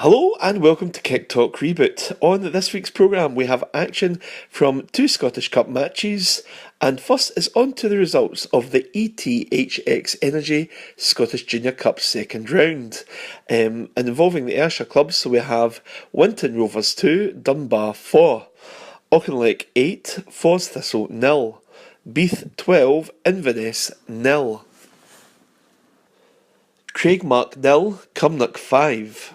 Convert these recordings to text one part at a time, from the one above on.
Hello and welcome to Kicktalk Reboot. On this week's programme we have action from two Scottish Cup matches, and first is on to the results of the ETHX Energy Scottish Junior Cup second round, involving the Ayrshire clubs. So we have Winton Rovers 2, Dunbar 4, Auchinleck 8, Fos Thistle 0, Beath 12, Inverness 0, Craigmark 0, Cumnock 5,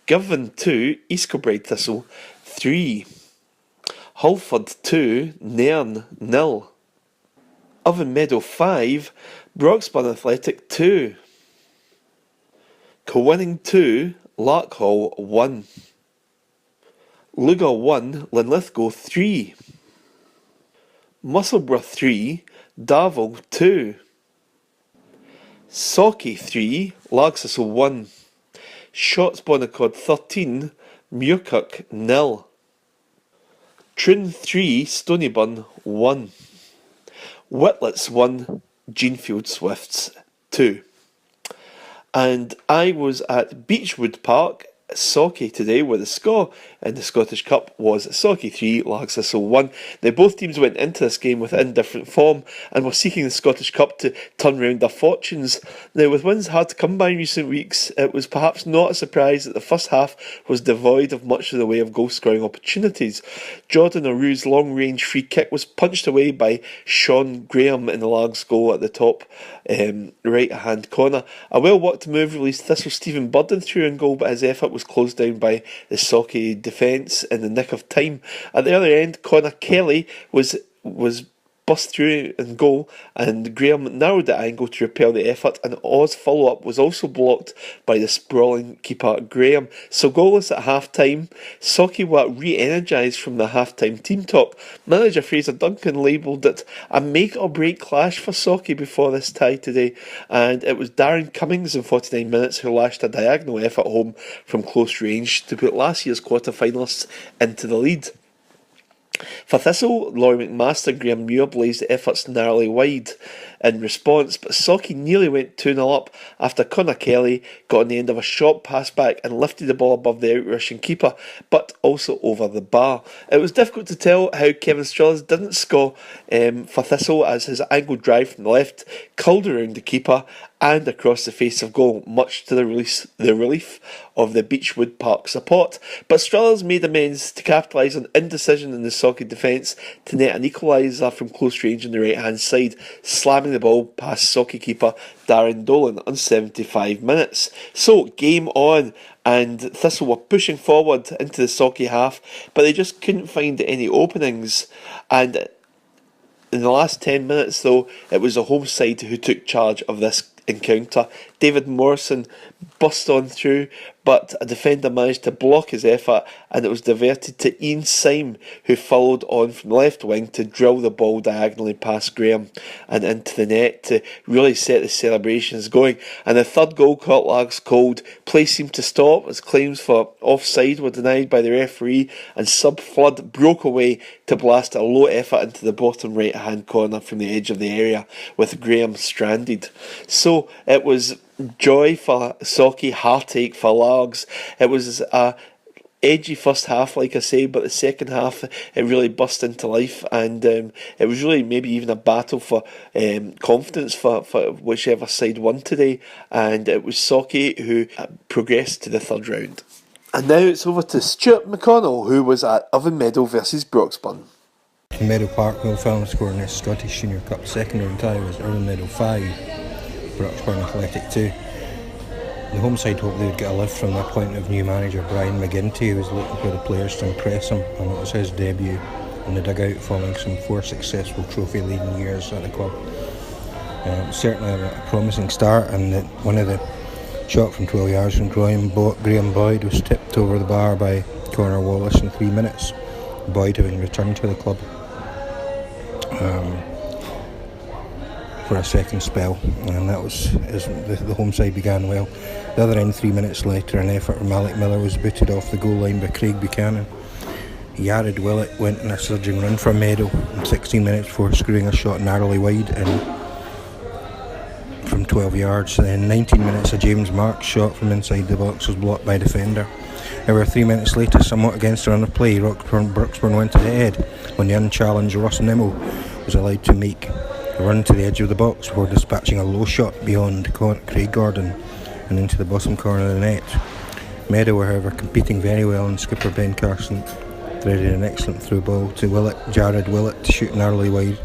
Girvan 2, East Kilbride Thistle 3, Hulford 2, Nairn 0, Irvine Meadow 5, Broxburn Athletic 2, Kilwinning 2, Larkhall 1, Luga 1, Linlithgow 3, Musselburgh 3, Darvel 2, Sauchie 3, Largthistle 1, Shotts Bonaccord 13, Muirkirk 0, Troon 3, Stonyburn 1, Whitlets 1, Jeanfield Swifts 2. And I was at Beechwood Park, Sauchie today, where the score in the Scottish Cup was Sauchie 3, Largthistle 1. Now both teams went into this game with indifferent form and were seeking the Scottish Cup to turn round their fortunes. Now with wins hard to come by in recent weeks, it was perhaps not a surprise that the first half was devoid of much of the way of goal scoring opportunities. Jordan Aru's long range free kick was punched away by Sean Graham in the Largs goal at the top right hand corner. A well worked move released Thistle Stephen Burden through in goal, but his effort was closed down by the Sauchie defence in the nick of time. At the other end, Connor Kelly was bust through in goal, and Graham narrowed the angle to repel the effort, and Oz follow-up was also blocked by the sprawling keeper Graham. So goalless at half-time, Sauchie were re-energised from the half-time team talk. Manager Fraser Duncan labelled it a make-or-break clash for Sauchie before this tie today, and it was Darren Cummings in 49 minutes who lashed a diagonal effort home from close range to put last year's quarter-finalists into the lead. For Thistle, Laurie McMaster and Graham Muir blazed the efforts narrowly wide in response, but Sauchie nearly went 2-0 up after Connor Kelly got on the end of a short pass back and lifted the ball above the out-rushing keeper, but also over the bar. It was difficult to tell how Kevin Strellas didn't score for Thistle, as his angled drive from the left curled around the keeper and across the face of goal, much to the relief of the Beechwood Park support. But Strellas made amends to capitalise on indecision in the Sauchie defence to net an equaliser from close range on the right hand side, slamming the ball past Sauchie keeper Darren Dolan on 75 minutes. So game on, and Thistle were pushing forward into the Sauchie half, but they just couldn't find any openings. And in the last 10 minutes though, it was the home side who took charge of this encounter. David Morrison bust on through, but a defender managed to block his effort, and it was diverted to Ian Syme, who followed on from the left wing to drill the ball diagonally past Graham and into the net to really set the celebrations going. And the third goal caught Largs cold. Play seemed to stop as claims for offside were denied by the referee, and Sub Flood broke away to blast a low effort into the bottom right hand corner from the edge of the area, with Graham stranded. So it was joy for Sauchie, heartache for Largs. It was a edgy first half, like I say, but the second half it really burst into life, and it was really maybe even a battle for confidence for whichever side won today, and it was Sauchie who progressed to the third round. And now it's over to Stuart McConnell, who was at Irvine Meadow versus Broxburn. Meadow Park, Will Film scoring this Scottish Junior Cup second round tie was Irvine Meadow 5, Broxburn Athletic 2. The home side hoped they would get a lift from the appointment of new manager Brian McGinty, who was looking for the players to impress him, and it was his debut in the dugout following some 4 successful trophy leading years at the club. Certainly a promising start, and one of the shot from 12 yards from Graham Boyd was tipped over the bar by Connor Wallace in 3 minutes, Boyd having returned to the club for a second spell, and that was as the home side began well. The other end, 3 minutes later, an effort from Alec Miller was booted off the goal line by Craig Buchanan. Yared Willett went in a surging run for Meadow in 16 minutes before screwing a shot narrowly wide and from 12 yards. Then 19 minutes, a James Marks shot from inside the box was blocked by a defender. However, 3 minutes later, somewhat against the run of play, Broxburn went ahead when the unchallenged Ross Nimmo was allowed to make a run to the edge of the box before dispatching a low shot beyond Craig Gordon and into the bottom corner of the net. Meadow were, however, competing very well, and skipper Ben Carson threaded an excellent through ball to Jared Willett to shoot narrowly wide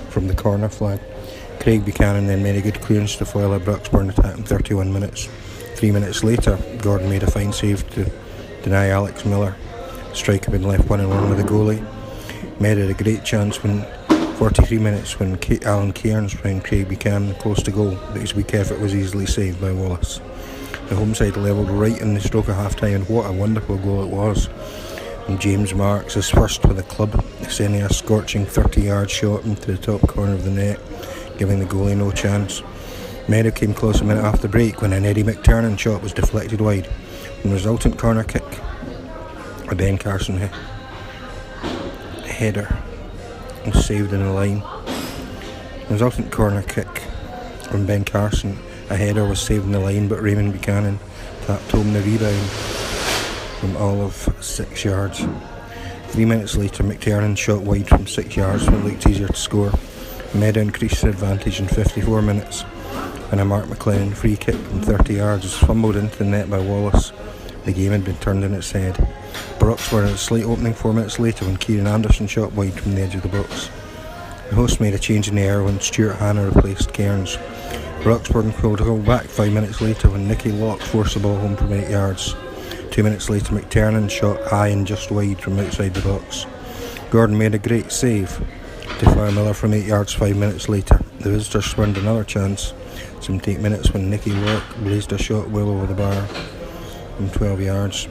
from the corner flag. Craig Buchanan then made a good clearance to foil a Broxburn attack in 31 minutes. 3 minutes later, Gordon made a fine save to deny Alex Miller. The strike had been left 1-1 with the goalie. Meadow had a great chance when 43 minutes when Alan Cairns found Craig Buchanan close to goal, but his weak effort was easily saved by Wallace. The home side levelled right in the stroke of half time, and what a wonderful goal it was. And James Marks, his first with the club, sending a scorching 30-yard shot into the top corner of the net, giving the goalie no chance. Meadow came close a minute after break when an Eddie McTernan shot was deflected wide. The resultant corner kick, a Ben Carson header, was saved in the line. The resultant corner kick from Ben Carson, a header, was saved in the line, but Raymond Buchanan tapped home the rebound from all of 6 yards. 3 minutes later, McTernan shot wide from 6 yards when it looked easier to score. Meadow increased their advantage in 54 minutes when a Mark McLennan free kick from 30 yards was fumbled into the net by Wallace. The game had been turned on its head. Broxburn had a slight opening 4 minutes later when Kieran Anderson shot wide from the edge of the box. The hosts made a change in the air when Stuart Hanna replaced Cairns. Broxburn pulled a goal back 5 minutes later when Nicky Locke forced the ball home from 8 yards. 2 minutes later, McTernan shot high and just wide from outside the box. Gordon made a great save to fire Miller from 8 yards 5 minutes later. The visitors spurned another chance, 78 minutes when Nicky Locke blazed a shot well over the bar from 12 yards.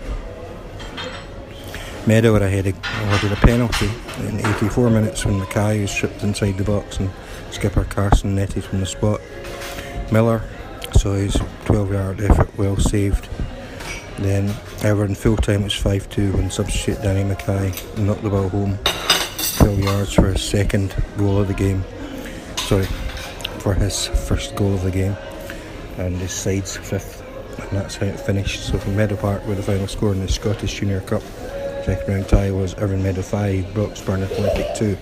Meadow had awarded a penalty in 84 minutes when Mackay was tripped inside the box and skipper Carson netted from the spot. Miller saw his 12-yard effort well saved. Then, however, in full time it was 5-2 when substitute Danny Mackay knocked the ball home 12 yards for his second goal of the game. For his first goal of the game, and his side's fifth, and that's how it finished. So from Meadow Park, where the final score in the Scottish Junior Cup second round tie was Irvine Meadow 5, Broxburn Athletic 2.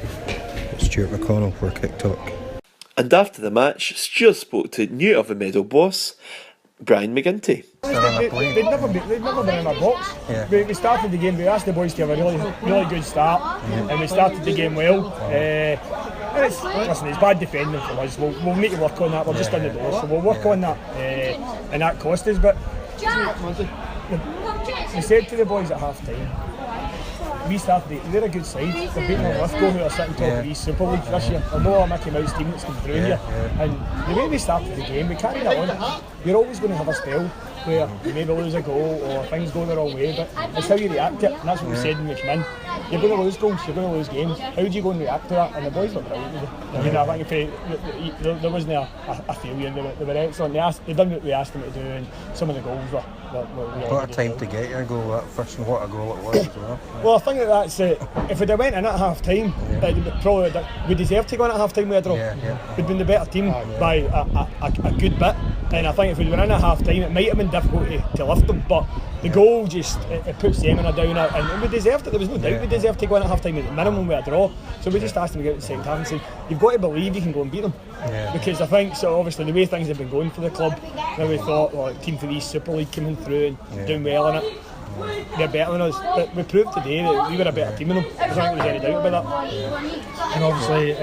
It's Stuart McConnell for Kicktalk. And after the match, Stuart spoke to new Irvine Meadow boss Brian McGinty. They'd never been in our box. Yeah. We started the game, we asked the boys to have a really good start, and we started the game well. It's bad defending from us. We'll need to work on that. We're just in the door, so we'll work on that, and that cost us. But we said to the boys at half time, they're a good side. They're beating Lithgow, who are sitting top of the East Super League this year. I know a Mickey Mouse team that's come through here, and the way we started the game, we carried that on. You're always going to have a spell where you maybe lose a goal or things go the wrong way, but it's how you react to it, and that's what we said when we came in. You're going to lose goals, you're going to lose games. How do you go and react to that? And the boys were brilliant. I mean, I think there wasn't a failure. They were excellent. They done what we asked them to do, and some of the goals were really what a time to get your goal that first, and what a goal it was as well. Well, I think that's it. If we'd have went in at half time, we deserved to go in at half time with a draw. We'd been the better team by a good bit, and I think if we were in at half time, it might have been difficult to lift them, but the goal just it puts them in a downer, and we deserved it. There was no doubt we deserved to go in at half time at the minimum with a draw. So we just asked them to get out the second half and say, you've got to believe you can go and beat them. Because I think, so obviously the way things have been going for the club, now we thought, well, team for the East Super League coming through and doing well in it, they're better than us, but we proved today that we were a better team than them. I don't think there was any doubt about that. And obviously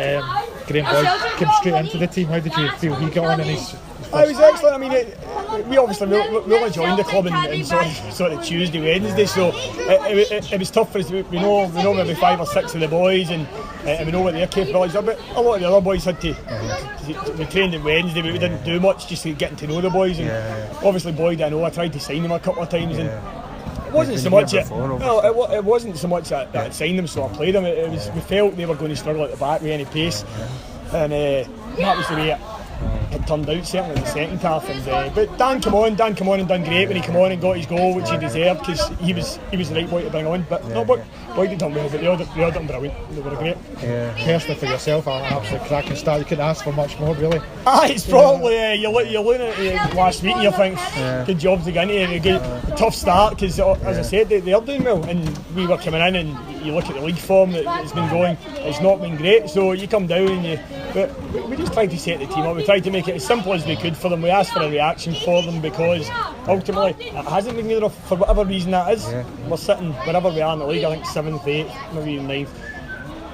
Graham Boyd came straight into the team. How did you feel he got on in his it was excellent. I mean, we obviously only joined the club in sort of Tuesday, Wednesday, so it was tough for us. We know maybe 5 or 6 of the boys, and we know what their capabilities are, but a lot of the other boys had to we trained on Wednesday, but we didn't do much, just getting to know the boys. And obviously Boyd, I know, I tried to sign him a couple of times, and it wasn't so much it wasn't so much that I signed them so I played them. It was we felt they were going to struggle at the back with any pace, and that was the way had turned out, certainly in the second half. And but Dan came on and done great when he came on and got his goal, which he deserved, because he was the right boy to bring on. But no, Boyd had done well, but they all done brilliant. They were great. Personally for yourself, an absolute cracking start. You couldn't ask for much more, really. It's probably you're looking at it last week and you think good job to get into a tough start, because as I said, they are doing well, and we were coming in, and you look at the league form that's been going, it's not been great. So you come down and but we just tried to set the team up. We tried to make it as simple as we could for them. We asked for a reaction for them, because ultimately it hasn't been good enough for whatever reason that is. We're sitting wherever we are in the league, I think 7th, 8th, maybe even 9th.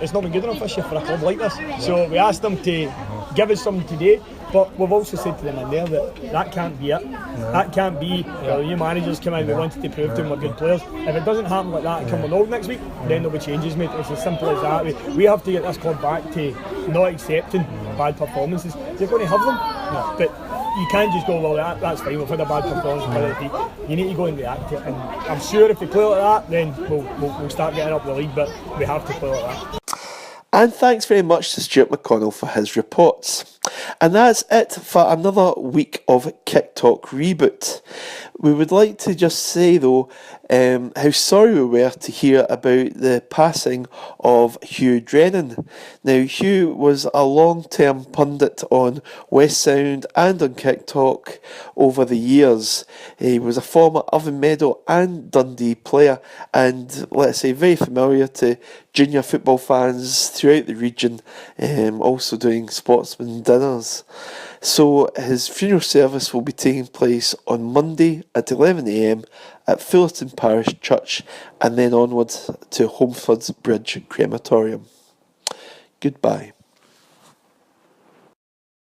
It's not been good enough this year for a club like this. So we asked them to give us something today, but we've also said to them in there that can't be it. That can't be, the new managers come in, we wanted to prove to them we're good players. If it doesn't happen like that and come on old next week, then there'll be changes made. It's as simple as that. We have to get this club back to not accepting bad performances. You're going to have them, but you can't just go, well, that's fine, we've had a bad performance. You need to go and react to it. And I'm sure if we play like that, then we'll start getting up the league, but we have to play like that. And thanks very much to Stuart McConnell for his reports. And that's it for another week of Kicktalk Reboot. We would like to just say, though, how sorry we were to hear about the passing of Hugh Drennan. Now, Hugh was a long-term pundit on West Sound and on Kicktalk over the years. He was a former Irvine, Meadow and Dundee player, and, let's say, very familiar to junior football fans throughout the region, also doing sportsman dinners. So his funeral service will be taking place on Monday at 11 a.m. at Fullerton Parish Church, and then onwards to Holmford's Bridge Crematorium. Goodbye.